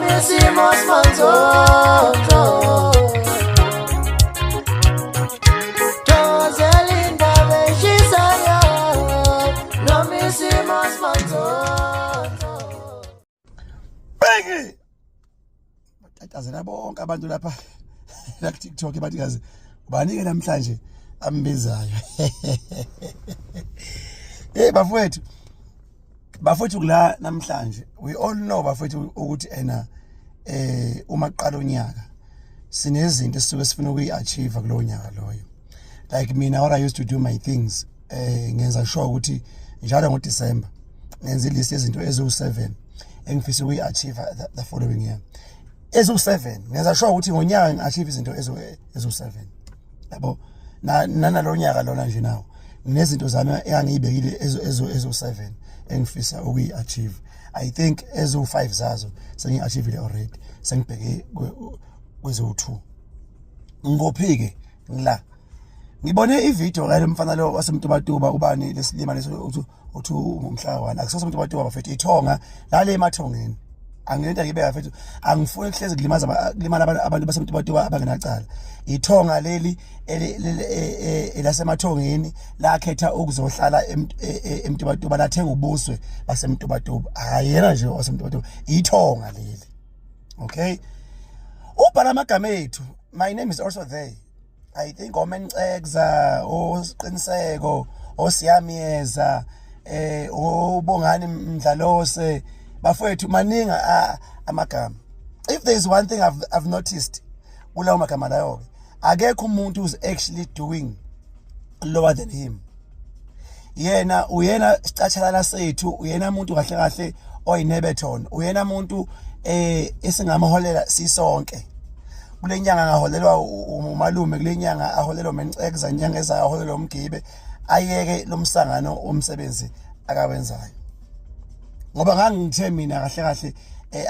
hicimos nosotros. Joselinda Beshisaya, no me hicimos nosotros. Benge! Bathatazela bonke abantu lapha la TikTok bathi kazi ubanike namhlanje ambizayo. Bafowethu kula namhlanje we all know bafowethu ukuthi uma qala unyaka sinezinto esisuke sifuna ukuyiachieve kulo nyaka loyo. Like mina, what I used to do my things, ngenza sure ukuthi njalo ngoDecember ngenza ilist yezinto ezu7 engifisa ukuyiachieve the following year. Ezu7 ngenza sure ukuthi ngonyaka ngiachieve izinto ezu7. Yabo nalo nyaka lona nje nawo nezinto zami engangiyibekile ezu7 engifisa ukuyiachieve. I think ezu5 zazo sengiachievile already, sengibheke kwezo2. Ngophike ngila ngibone ivideo ngale mfana lo wasemtubatuba ubani lesilima leso uthi umhla wa1 akusoso umtubatuba bafethu ithonga lale emathongeni. Angiyenta ngibeka mfethu angifuni ukuhlezi kulimala abantu basemtubatuba abangenacala. Ithonga leli elasemathongeni lakhetha ukuzohlala emtubatuba lathenga ubuswe basemtubatuba. Ayena nje wasemtubatuba, ithonga leli. Okay, ubhala amagama ethu. My name is also there. I think oMencekza, oSiqiniseko, oSiyamiyeza, oBongani Mdlalose, bafowethu maninga amagama. If there is one thing I've noticed kulawo magama layo, akekho umuntu who's actually doing lower than him. Uyena sicathalala sethu, uyena umuntu kahle kahle oyinebethon, uyena umuntu esingamaholela sisonke. Kule nyanga ngaholelwa umalume, kule nyanga aholelwa uMencekza, nyanga ezayo aholelwa uMgibe. Ayeke lo msangano omsebenzi akawenzayo. Ngoba ngangithe mina kahle kahle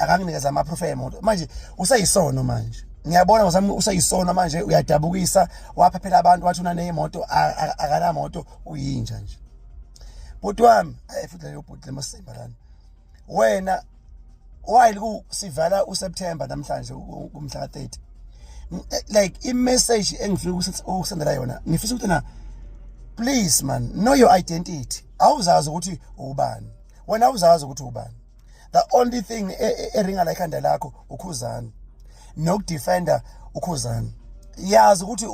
akanginikeza amaprofile emoto. Manje usayisono manje. Ngiyabona ngosami usayisono manje, uyadabukisa waphaphela abantu wathi una nemoto akana moto uyinja nje. Bhuti wami futhi leyo bhuti leMasimba lana. Wena while sivala uSeptember namhlanje kumhla ka30. Like i-message engifuna ukusendela yona, ngifisa ukuthi na please man, know your identity. Awuzazi ukuthi ubani. Wena awuzazi ukuthi ubani. The only thing eringa la ikhanda lakho uKhuzani. Nokudefender uKhuzani. Yazi ukuthi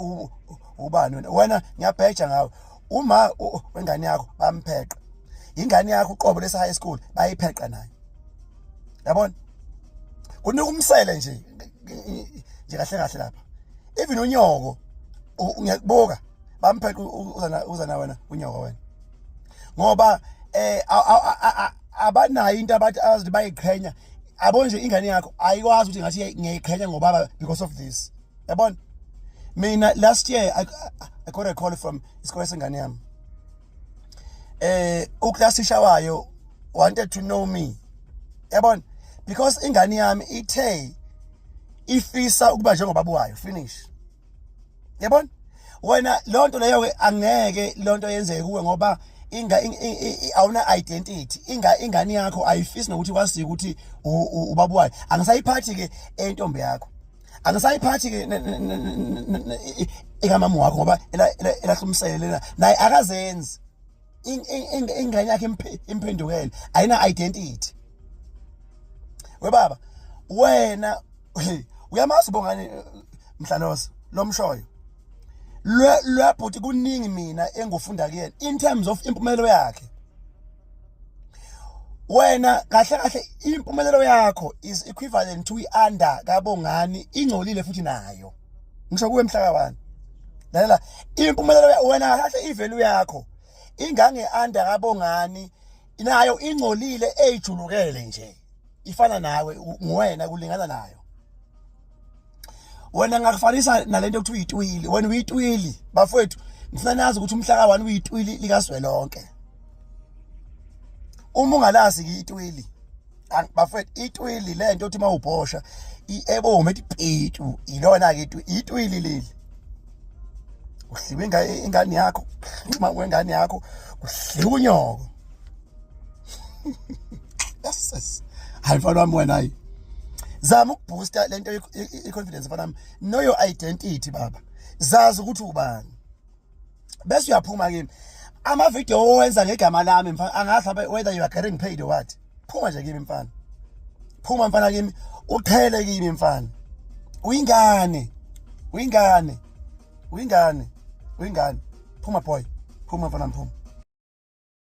ubani wena ngiyabheja ngawe. Uma wengane yakho bampheqa. Ingane yakho uqobo lesa high school bayipheqa naye. Yabona? Kunika umsele nje kahle kahle lapha. Even unyoko ngiyakubuka bampheqa uzana wena unyoko wena. Ngoba abanayo into abathi azi bayiqhenya. Abo nje ingane yakho ayikwazi ukuthi ngathi ngiyayiqhenya ngobaba because of this. Yabona? Mina last year I got a call from isikole sengane yami. Uklasisha wayo wanted to know me. Yabona? Because ingane yami ithe ifisa ukuba njengobaba wayo, finish. Yabona? Wena lonto leyo ke angeke lonto yenzeke kuwe ngoba awuna identity. Ingane yakho ayifisi nokuthi wazi ukuthi ubaba wayo. Angisayiphathi ke entombi yakho. Angisayiphathi ke ekamama wakho ngoba elahlumselela naye akazenzi. Ingane yakhe imphendukele ayina identity. Webaba wena uyamazi Bongani Mdlalose lomshoyo lwabhuti kuningi mina engufunda kuyena in terms of impumelelo yakhe. Wena kahle kahle impumelelo yakho is equivalent to under kaBongani ingcolile futhi nayo. Ngisho kuwe Mhlaka1. Lalela impumelelo wena kahle ivalue yakho ingange under kaBongani inayo ingcolile ejulukele nje. Ifana nawe ngwena kulingana nayo. Wena ngakufanisa nalento ukuthi uyitwili. Wena uyitwili bafowethu ngifuna nazi ukuthi Mhlaka1 uyitwili likaswelonke. Uma ungalazi itwili bafowethu itwili lento uthi mawubhosha ebome ipitu ilona ke itwili leli. Uhliwe ingane yakho uma wengane yakho uhliwe unyoko. Yes. Hayi mfana wami wena hayi zama ukubooster lento i-confidence mfana, know your identity baba, zazi ukuthi ubani, bese uyaphuma kimi. Ama video owenza ngegama lami mfana, angathi whether you are getting paid or what, phuma nje kimi mfana, phuma mfana kimi, uqhele kimi mfana. Uyingane phuma boy, phuma mfana, phuma.